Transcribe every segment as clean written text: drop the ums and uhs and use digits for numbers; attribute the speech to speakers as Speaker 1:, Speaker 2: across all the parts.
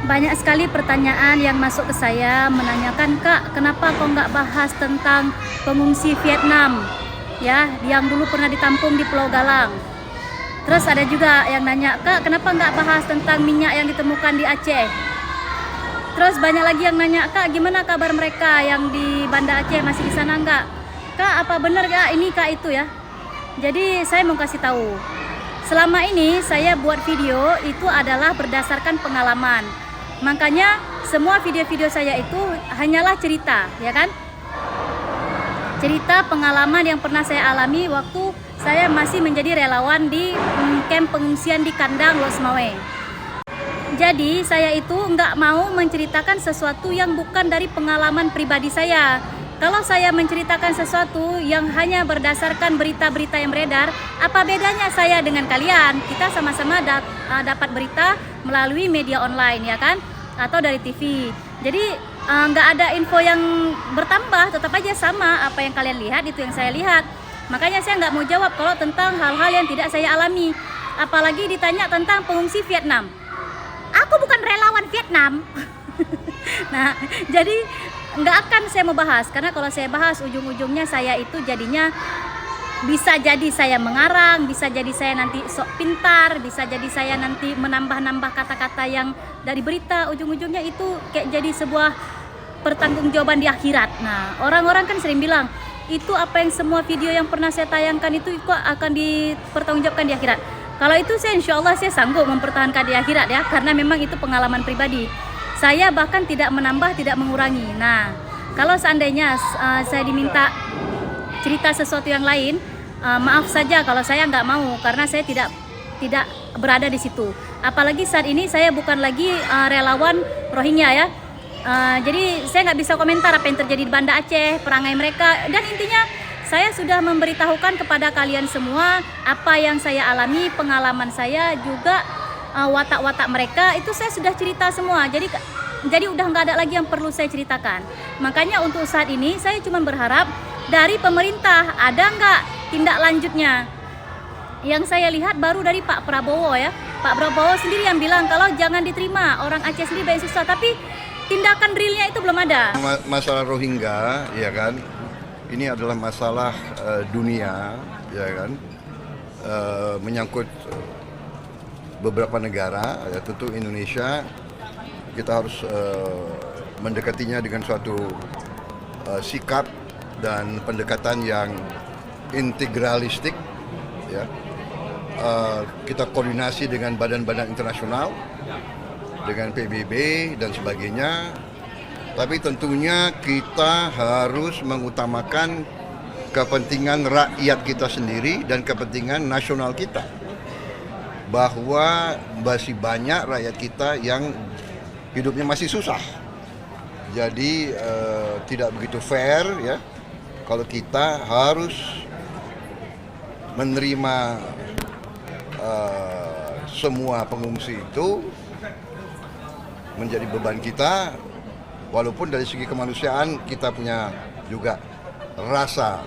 Speaker 1: Banyak sekali pertanyaan yang masuk ke saya menanyakan, Kak, kenapa kok nggak bahas tentang pengungsi Vietnam, ya, yang dulu pernah ditampung di Pulau Galang. Terus ada juga yang nanya, Kak, kenapa nggak bahas tentang minyak yang ditemukan di Aceh? Terus banyak lagi yang nanya, Kak, gimana kabar mereka yang di Banda Aceh, masih di sana nggak? Kak, apa benar Kak ini Kak itu ya? Jadi saya mau kasih tahu, selama ini saya buat video itu adalah berdasarkan pengalaman. Makanya semua video-video saya itu hanyalah cerita, ya kan? Cerita pengalaman yang pernah saya alami waktu saya masih menjadi relawan di kamp pengungsian di Kandang Losmawe. Jadi saya itu nggak mau menceritakan sesuatu yang bukan dari pengalaman pribadi saya. Kalau saya menceritakan sesuatu yang hanya berdasarkan berita-berita yang beredar, apa bedanya saya dengan kalian? Kita sama-sama dapat berita melalui media online, ya kan? Atau dari TV. Jadi nggak ada info yang bertambah, tetap aja sama apa yang kalian lihat itu yang saya lihat. Makanya saya nggak mau jawab kalau tentang hal-hal yang tidak saya alami. Apalagi ditanya tentang pengungsi Vietnam. Aku bukan relawan Vietnam. Nah, jadi nggak akan saya mau bahas, karena kalau saya bahas ujung-ujungnya saya itu jadinya bisa jadi saya mengarang, bisa jadi saya nanti sok pintar, bisa jadi saya nanti menambah-nambah kata-kata yang dari berita, ujung-ujungnya itu kayak jadi sebuah pertanggungjawaban di akhirat. Nah, orang-orang kan sering bilang, itu apa yang semua video yang pernah saya tayangkan itu kok akan dipertanggungjawabkan di akhirat. Kalau itu saya insya Allah saya sanggup mempertahankan di akhirat ya, karena memang itu pengalaman pribadi. Saya bahkan tidak menambah, tidak mengurangi. Nah, kalau seandainya saya diminta cerita sesuatu yang lain, maaf saja kalau saya nggak mau, karena saya tidak berada di situ. Apalagi saat ini saya bukan lagi relawan Rohingya ya. Jadi saya nggak bisa komentar apa yang terjadi di Banda Aceh, perangai mereka, dan intinya saya sudah memberitahukan kepada kalian semua apa yang saya alami, pengalaman saya juga. Watak-watak mereka itu saya sudah cerita semua, jadi udah nggak ada lagi yang perlu saya ceritakan. Makanya untuk saat ini saya cuma berharap dari pemerintah ada nggak tindak lanjutnya. Yang saya lihat baru dari Pak Prabowo ya, Pak Prabowo sendiri yang bilang kalau jangan diterima, orang Aceh sendiri banyak susah, tapi tindakan realnya itu belum ada.
Speaker 2: Masalah Rohingya ya kan, ini adalah masalah dunia ya kan, menyangkut beberapa negara, ya tentu Indonesia kita harus mendekatinya dengan suatu sikap dan pendekatan yang integralistik ya. Kita koordinasi dengan badan-badan internasional, dengan PBB dan sebagainya, tapi tentunya kita harus mengutamakan kepentingan rakyat kita sendiri dan kepentingan nasional kita, bahwa masih banyak rakyat kita yang hidupnya masih susah. Jadi tidak begitu fair ya kalau kita harus menerima semua pengungsi itu menjadi beban kita, walaupun dari segi kemanusiaan kita punya juga rasa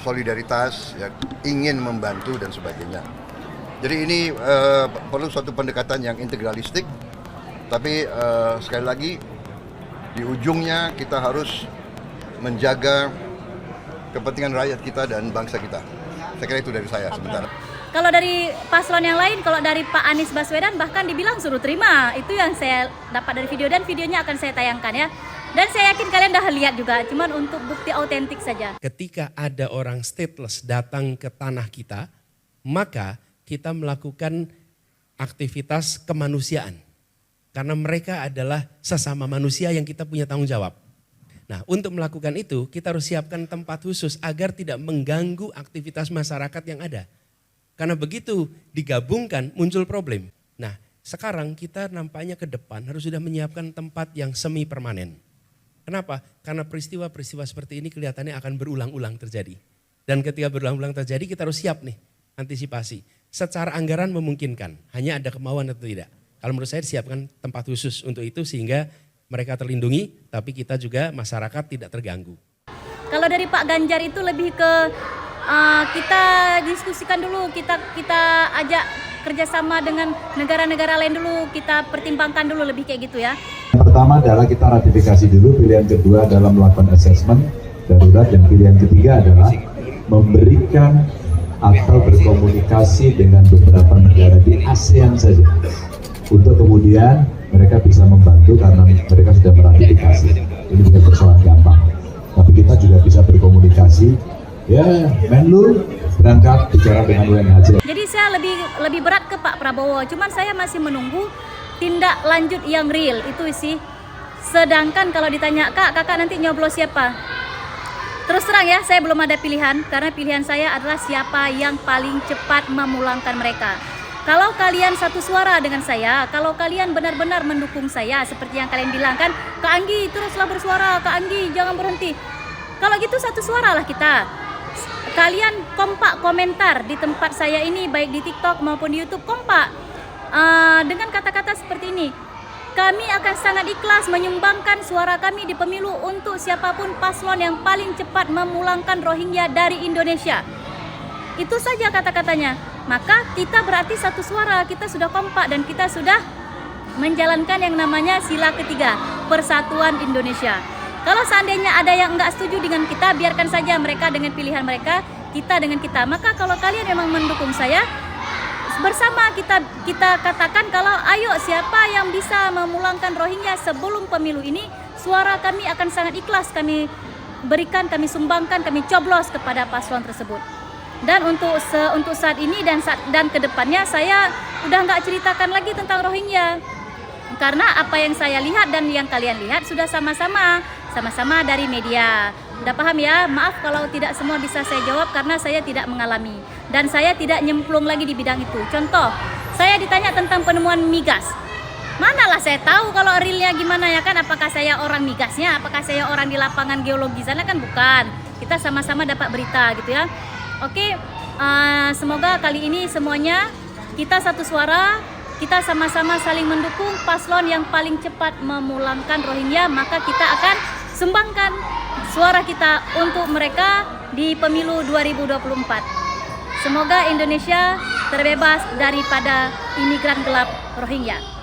Speaker 2: solidaritas ya, ingin membantu dan sebagainya. Jadi ini perlu suatu pendekatan yang integralistik, tapi sekali lagi di ujungnya kita harus menjaga kepentingan rakyat kita dan bangsa kita. Saya kira itu dari saya sebentar.
Speaker 1: Kalau dari paslon yang lain, kalau dari Pak Anies Baswedan bahkan dibilang suruh terima. Itu yang saya dapat dari video, dan videonya akan saya tayangkan ya. Dan saya yakin kalian udah lihat juga, cuman untuk bukti autentik saja.
Speaker 3: Ketika ada orang stateless datang ke tanah kita, maka kita melakukan aktivitas kemanusiaan. Karena mereka adalah sesama manusia yang kita punya tanggung jawab. Nah, untuk melakukan itu kita harus siapkan tempat khusus agar tidak mengganggu aktivitas masyarakat yang ada. Karena begitu digabungkan muncul problem. Nah, sekarang kita nampaknya ke depan harus sudah menyiapkan tempat yang semi permanen. Kenapa? Karena peristiwa-peristiwa seperti ini kelihatannya akan berulang-ulang terjadi. Dan ketika berulang-ulang terjadi kita harus siap nih, antisipasi. Secara anggaran memungkinkan, hanya ada kemauan atau tidak. Kalau menurut saya siapkan tempat khusus untuk itu sehingga mereka terlindungi, tapi kita juga masyarakat tidak terganggu.
Speaker 1: Kalau dari Pak Ganjar itu lebih ke kita diskusikan dulu, kita ajak kerjasama dengan negara-negara lain dulu, kita pertimbangkan dulu lebih kayak gitu ya.
Speaker 4: Yang pertama adalah kita ratifikasi dulu, pilihan kedua adalah melakukan assessment darurat, dan pilihan ketiga adalah memberikan atau berkomunikasi dengan beberapa negara di ASEAN saja untuk kemudian mereka bisa membantu karena mereka sudah meratifikasi. Ini bukan persoalan gampang, tapi kita juga bisa berkomunikasi. Ya, Menlu berangkat bicara dengan UNHCR.
Speaker 1: Jadi saya lebih berat ke Pak Prabowo, cuman saya masih menunggu tindak lanjut yang real itu sih. Sedangkan kalau ditanya kakak nanti nyoblos siapa? Terus terang ya, saya belum ada pilihan karena pilihan saya adalah siapa yang paling cepat memulangkan mereka. Kalau kalian satu suara dengan saya, kalau kalian benar-benar mendukung saya seperti yang kalian bilang kan, Kak Anggi teruslah bersuara, Kak Anggi jangan berhenti. Kalau gitu satu suara lah kita. Kalian kompak komentar di tempat saya ini, baik di TikTok maupun di YouTube, kompak dengan kata-kata seperti ini. Kami akan sangat ikhlas menyumbangkan suara kami di pemilu untuk siapapun paslon yang paling cepat memulangkan Rohingya dari Indonesia. Itu saja kata-katanya. Maka kita berarti satu suara, kita sudah kompak dan kita sudah menjalankan yang namanya sila ketiga, Persatuan Indonesia. Kalau seandainya ada yang enggak setuju dengan kita, biarkan saja mereka dengan pilihan mereka, kita dengan kita. Maka kalau kalian memang mendukung saya, bersama kita katakan kalau ayo siapa yang bisa memulangkan Rohingya sebelum pemilu ini, suara kami akan sangat ikhlas kami berikan, kami sumbangkan, kami coblos kepada paslon tersebut. Dan untuk saat ini dan kedepannya saya udah nggak ceritakan lagi tentang Rohingya, karena apa yang saya lihat dan yang kalian lihat sudah sama-sama dari media. Udah paham ya? Maaf kalau tidak semua bisa saya jawab karena saya tidak mengalami dan saya tidak nyemplung lagi di bidang itu. Contoh, saya ditanya tentang penemuan migas. Manalah saya tahu kalau realnya gimana ya kan? Apakah saya orang migasnya? Apakah saya orang di lapangan geologi sana? Kan bukan. Kita sama-sama dapat berita gitu ya. Oke, semoga kali ini semuanya kita satu suara, kita sama-sama saling mendukung paslon yang paling cepat memulangkan Rohingya, maka kita akan sumbangkan suara kita untuk mereka di pemilu 2024. Semoga Indonesia terbebas daripada imigran gelap Rohingya.